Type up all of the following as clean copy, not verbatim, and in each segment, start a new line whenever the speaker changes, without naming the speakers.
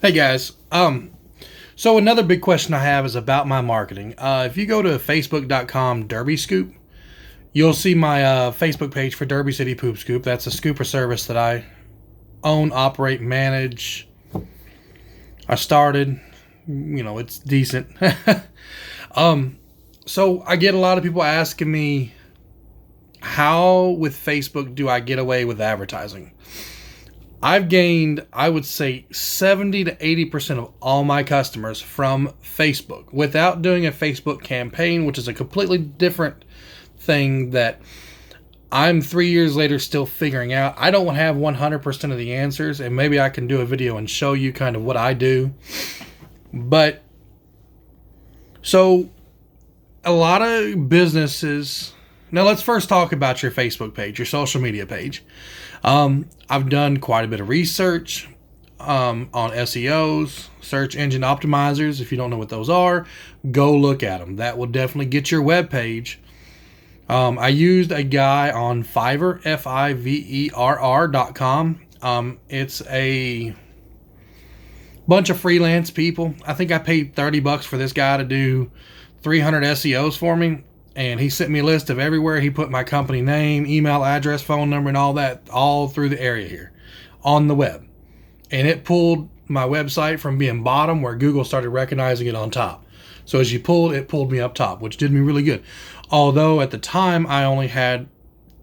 Hey guys. So another big question I have is about my marketing. If you go to facebook.com Derby Scoop, you'll see my Facebook page for Derby City Poop Scoop. That's a scooper service that I own, operate, manage. I started. It's decent. So I get a lot of people asking me, how with Facebook do I get away with advertising? I've gained, I would say, 70 to 80% of all my customers from Facebook without doing a Facebook campaign, which is a completely different thing that I'm 3 years later still figuring out. I don't have 100% of the answers, and maybe I can do a video and show you kind of what I do. But so a lot of businesses. Now let's first talk about your Facebook page, your social media page. I've done quite a bit of research on SEOs, search engine optimizers. If you don't know what those are, go look at them. That will definitely get your web page. I used a guy on Fiverr, Fiverr.com. It's a bunch of freelance people. I think I paid $30 for this guy to do 300 SEOs for me. And he sent me a list of everywhere. He put my company name, email address, phone number, and all that all through the area here on the web. And it pulled my website from being bottom, where Google started recognizing it, on top. So as you pulled, it pulled me up top, which did me really good. Although at the time, I only had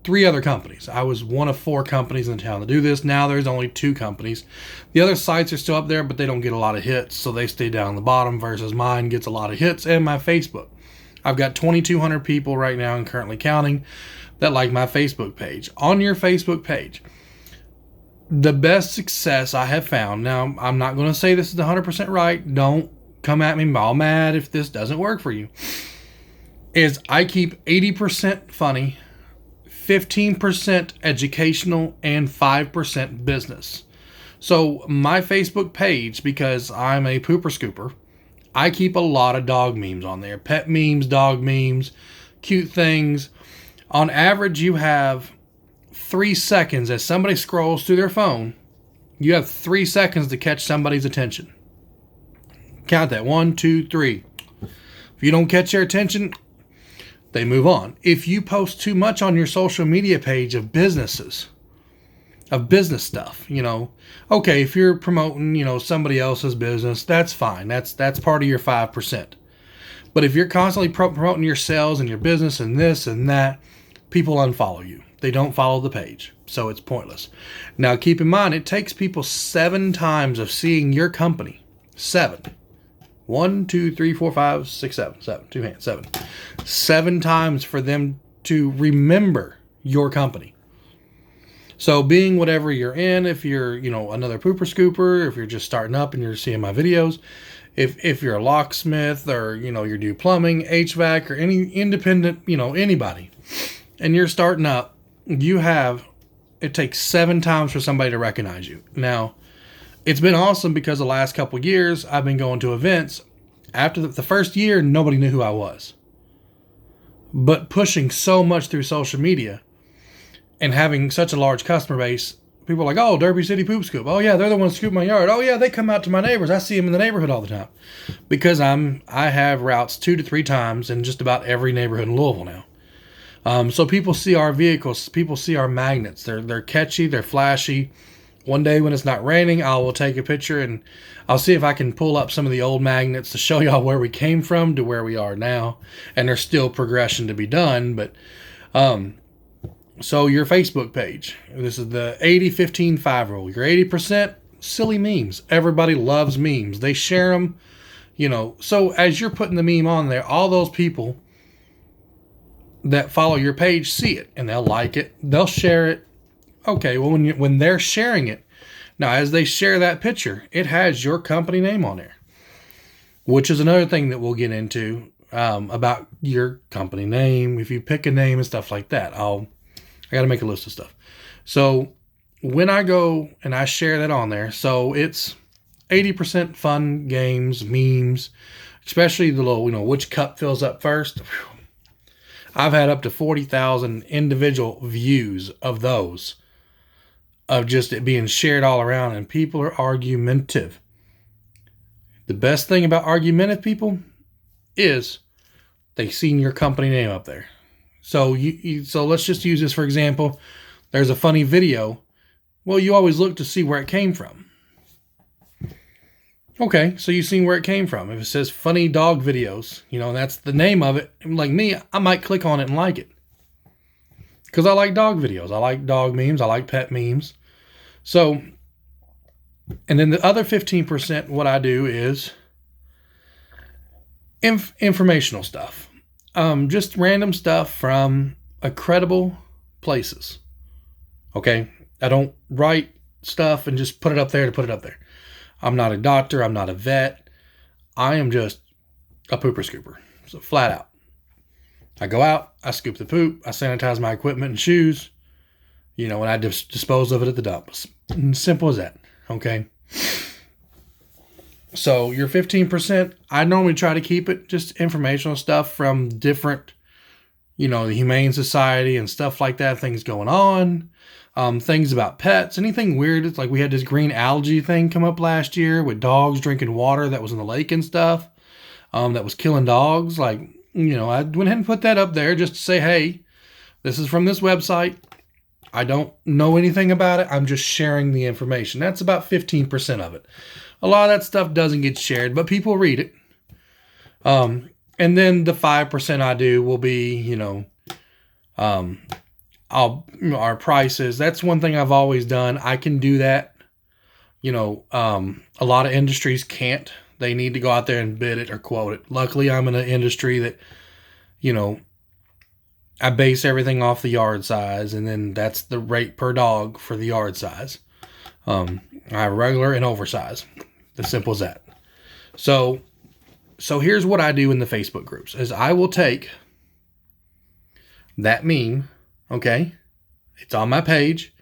3 other companies. I was one of 4 companies in town to do this. Now there's only 2 companies. The other sites are still up there, but they don't get a lot of hits. So they stay down the bottom, versus mine gets a lot of hits, and my Facebook. I've got 2,200 people right now, and currently counting, that like my Facebook page. On your Facebook page, the best success I have found, now I'm not going to say this is 100% right, don't come at me all mad if this doesn't work for you, is I keep 80% funny, 15% educational, and 5% business. So my Facebook page, because I'm a pooper scooper, I keep a lot of dog memes on there. Pet memes, dog memes, cute things. On average, you have 3 seconds as somebody scrolls through their phone. You have 3 seconds to catch somebody's attention. Count that. 1, 2, 3. If you don't catch their attention, they move on. If you post too much on your social media page of businesses, of business stuff, okay, if you're promoting, somebody else's business, that's fine. That's part of your 5%. But if you're constantly promoting your sales and your business and this and that, people unfollow you. They don't follow the page. So it's pointless. Now keep in mind, it takes people 7 times of seeing your company. 7. 1, 2, 3, 4, 5, 6, 7. 7. 2 hands. 7. 7 times for them to remember your company. So being whatever you're in, if you're, another pooper scooper, if you're just starting up and you're seeing my videos, if you're a locksmith, or, you do plumbing, HVAC, or any independent, anybody, and you're starting up, it takes 7 times for somebody to recognize you. Now, it's been awesome because the last couple of years I've been going to events. After the first year, nobody knew who I was. But pushing so much through social media, and having such a large customer base, people are like, oh, Derby City Poop Scoop. Oh, yeah, they're the ones that scoop my yard. Oh, yeah, they come out to my neighbors. I see them in the neighborhood all the time. Because I have routes 2 to 3 times in just about every neighborhood in Louisville now. So people see our vehicles. People see our magnets. They're catchy. They're flashy. One day when it's not raining, I will take a picture, and I'll see if I can pull up some of the old magnets to show y'all where we came from to where we are now. And there's still progression to be done, but... So your Facebook page, this is the 80-15-5 rule. You're 80% silly memes. Everybody loves memes. They share them, So as you're putting the meme on there, all those people that follow your page see it, and they'll like it. They'll share it. Okay, well, when they're sharing it, now as they share that picture, it has your company name on there, which is another thing that we'll get into about your company name. If you pick a name and stuff like that, I got to make a list of stuff. So when I go and I share that on there, so it's 80% fun, games, memes, especially the little, which cup fills up first. I've had up to 40,000 individual views of those, of just it being shared all around, and people are argumentative. The best thing about argumentative people is they seen your company name up there. So so let's just use this for example. There's a funny video. Well, you always look to see where it came from. Okay, so you've seen where it came from. If it says funny dog videos, that's the name of it. Like me, I might click on it and like it. Because I like dog videos. I like dog memes. I like pet memes. So, and then the other 15%, what I do is informational stuff. Just random stuff from credible places. Okay? I don't write stuff and just put it up there to put it up there. I'm not a doctor. I'm not a vet. I am just a pooper scooper. So flat out. I go out, I scoop the poop, I sanitize my equipment and shoes, and I just dispose of it at the dump. Simple as that. Okay? So your 15%, I normally try to keep it just informational stuff from different, the Humane Society and stuff like that, things going on, things about pets, anything weird. It's like we had this green algae thing come up last year with dogs drinking water that was in the lake and stuff, that was killing dogs. Like, I went ahead and put that up there just to say, hey, this is from this website. I don't know anything about it. I'm just sharing the information. That's about 15% of it. A lot of that stuff doesn't get shared, but people read it. And then the 5% I do will be, our prices. That's one thing I've always done. I can do that. A lot of industries can't. They need to go out there and bid it or quote it. Luckily, I'm in an industry that, I base everything off the yard size, and then that's the rate per dog for the yard size. I have regular and oversize. As simple as that. So here's what I do in the Facebook groups is I will take that meme, okay? It's on my page.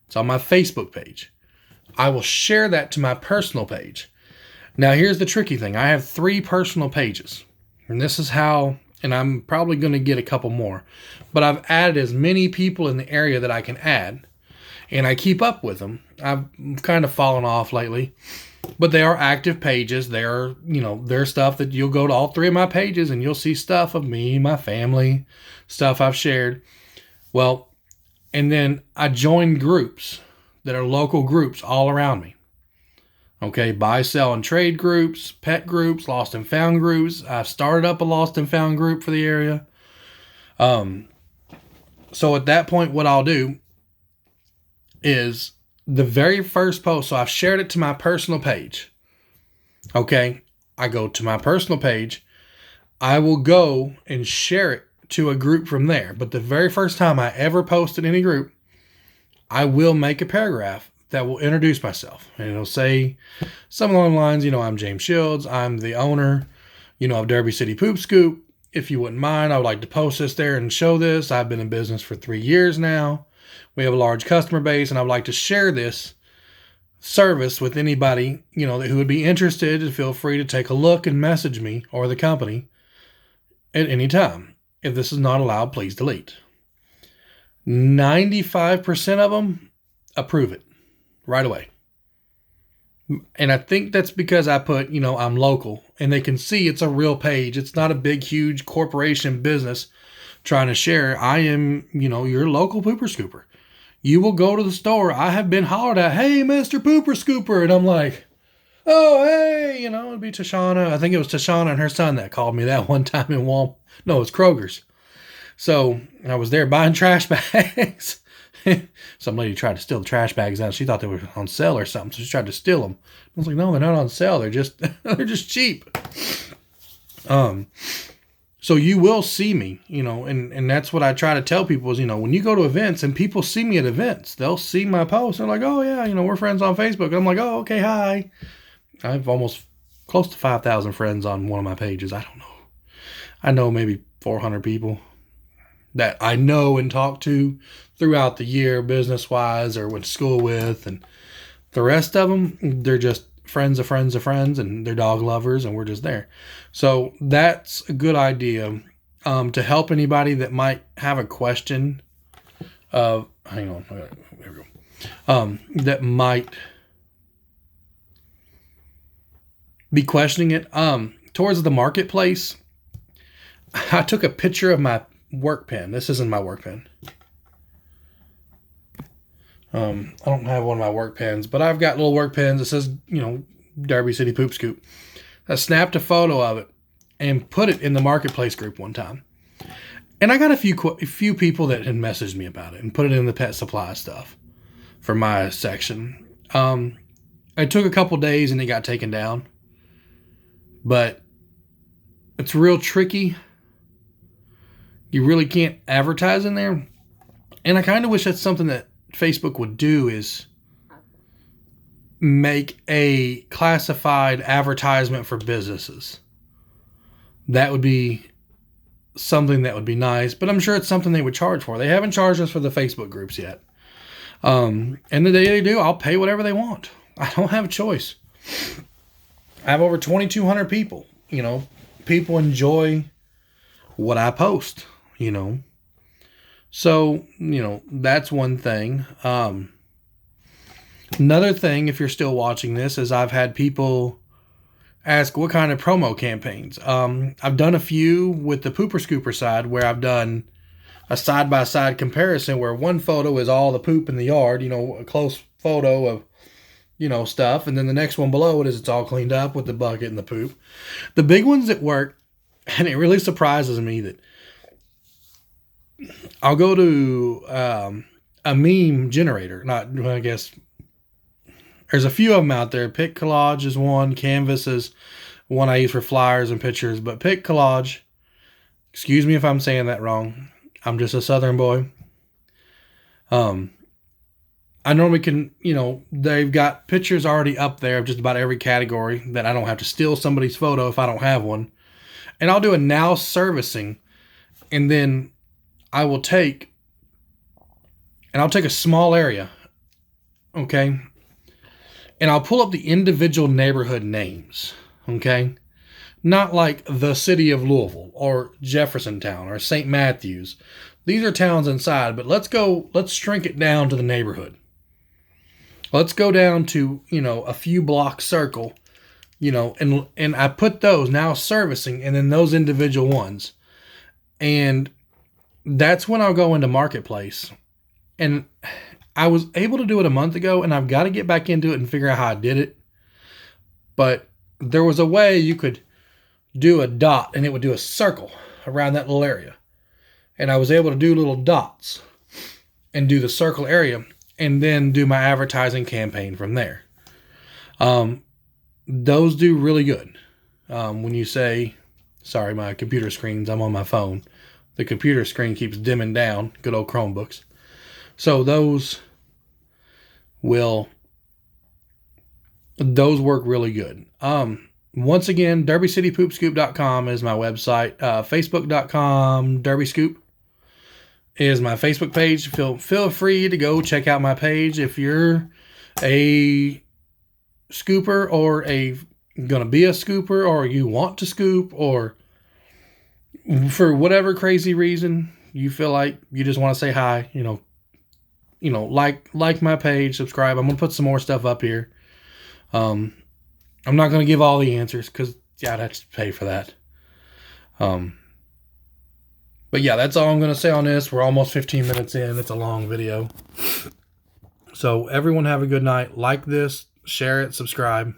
It's on my Facebook page. I will share that to my personal page. Now, here's the tricky thing. I have 3 personal pages. And this is how, and I'm probably going to get a couple more, but I've added as many people in the area that I can add. And I keep up with them. I've kind of fallen off lately. But they are active pages. They're stuff that you'll go to all 3 of my pages and you'll see stuff of me, my family, stuff I've shared. Well, and then I join groups that are local groups all around me. Okay, buy, sell, and trade groups, pet groups, lost and found groups. I've started up a lost and found group for the area. So at that point, what I'll do is the very first post. So I've shared it to my personal page. Okay, I go to my personal page. I will go and share it to a group from there. But the very first time I ever post in any group, I will make a paragraph that will introduce myself. And it'll say something along the lines, I'm James Shields. I'm the owner, of Derby City Poop Scoop. If you wouldn't mind, I would like to post this there and show this. I've been in business for 3 years now. We have a large customer base, and I would like to share this service with anybody, who would be interested. Feel free to take a look and message me or the company at any time. If this is not allowed, please delete. 95% of them approve it right away. And I think that's because I put, I'm local, and they can see it's a real page. It's not a big, huge corporation business trying to share. I am, your local pooper scooper. You will go to the store. I have been hollered at, hey, Mr. Pooper Scooper. And I'm like, oh, hey, it'd be Tashana. I think it was Tashana and her son that called me that one time in Walmart. No, it was Kroger's. So I was there buying trash bags. Some lady tried to steal the trash bags out. She thought they were on sale or something. So she tried to steal them. I was like, no, they're not on sale. They're just cheap. So you will see me, and that's what I try to tell people is, when you go to events and people see me at events, they'll see my posts. They're like, oh yeah, we're friends on Facebook. And I'm like, oh, okay. Hi. I have almost close to 5,000 friends on one of my pages. I don't know. I know maybe 400 people that I know and talk to throughout the year, business-wise, or went to school with. And the rest of them, they're just friends of friends of friends, and they're dog lovers, and we're just there. So that's a good idea to help anybody that might have a question of, hang on, there we go, that might be questioning it. Towards the marketplace, I took a picture of my work pen. This isn't my work pen. I don't have one of my work pens, but I've got little work pens that says, Derby City Poop Scoop. I snapped a photo of it and put it in the marketplace group one time. And I got a few people that had messaged me about it and put it in the pet supply stuff for my section. It took a couple days and it got taken down. But it's real tricky. You really can't advertise in there. And I kind of wish that's something that Facebook would do, is make a classified advertisement for businesses. That would be something that would be nice, but I'm sure it's something they would charge for. They haven't charged us for the Facebook groups yet. And the day they do, I'll pay whatever they want. I don't have a choice. I have over 2,200 people. People enjoy what I post, So, that's one thing. Another thing, if you're still watching this, is I've had people ask what kind of promo campaigns. I've done a few with the Pooper Scooper side, where I've done a side-by-side comparison where one photo is all the poop in the yard, a close photo of, stuff. And then the next one below it is it's all cleaned up with the bucket and the poop. The big ones that work, and it really surprises me that I'll go to a meme generator. I guess there's a few of them out there. Pic Collage is one. Canvas is one I use for flyers and pictures. But Pic Collage, excuse me if I'm saying that wrong. I'm just a Southern boy. I normally can, they've got pictures already up there of just about every category that I don't have to steal somebody's photo if I don't have one. And I'll do a now servicing, and then I'll take a small area, okay? And I'll pull up the individual neighborhood names, okay? Not like the city of Louisville or Jeffersontown or St. Matthews. These are towns inside, but let's shrink it down to the neighborhood. Let's go down to, a few block circle, and I put those now servicing, and then those individual ones. And that's when I'll go into Marketplace. And I was able to do it a month ago, and I've got to get back into it and figure out how I did it. But there was a way you could do a dot, and it would do a circle around that little area. And I was able to do little dots and do the circle area, and then do my advertising campaign from there. Those do really good. When you say, sorry, my computer screen's, I'm on my phone. The computer screen keeps dimming down. Good old Chromebooks. So those work really good. Once again, DerbyCityPoopScoop.com is my website. Facebook.com, DerbyScoop is my Facebook page. Feel free to go check out my page if you're a scooper or gonna be a scooper, or you want to scoop, or for whatever crazy reason you feel like you just want to say hi, like my page, subscribe. I'm gonna put some more stuff up here. I'm not gonna give all the answers because I'd have to pay for that. But yeah, that's all I'm going to say on this. We're almost 15 minutes in. It's a long video. So everyone have a good night. Like this, share it, subscribe.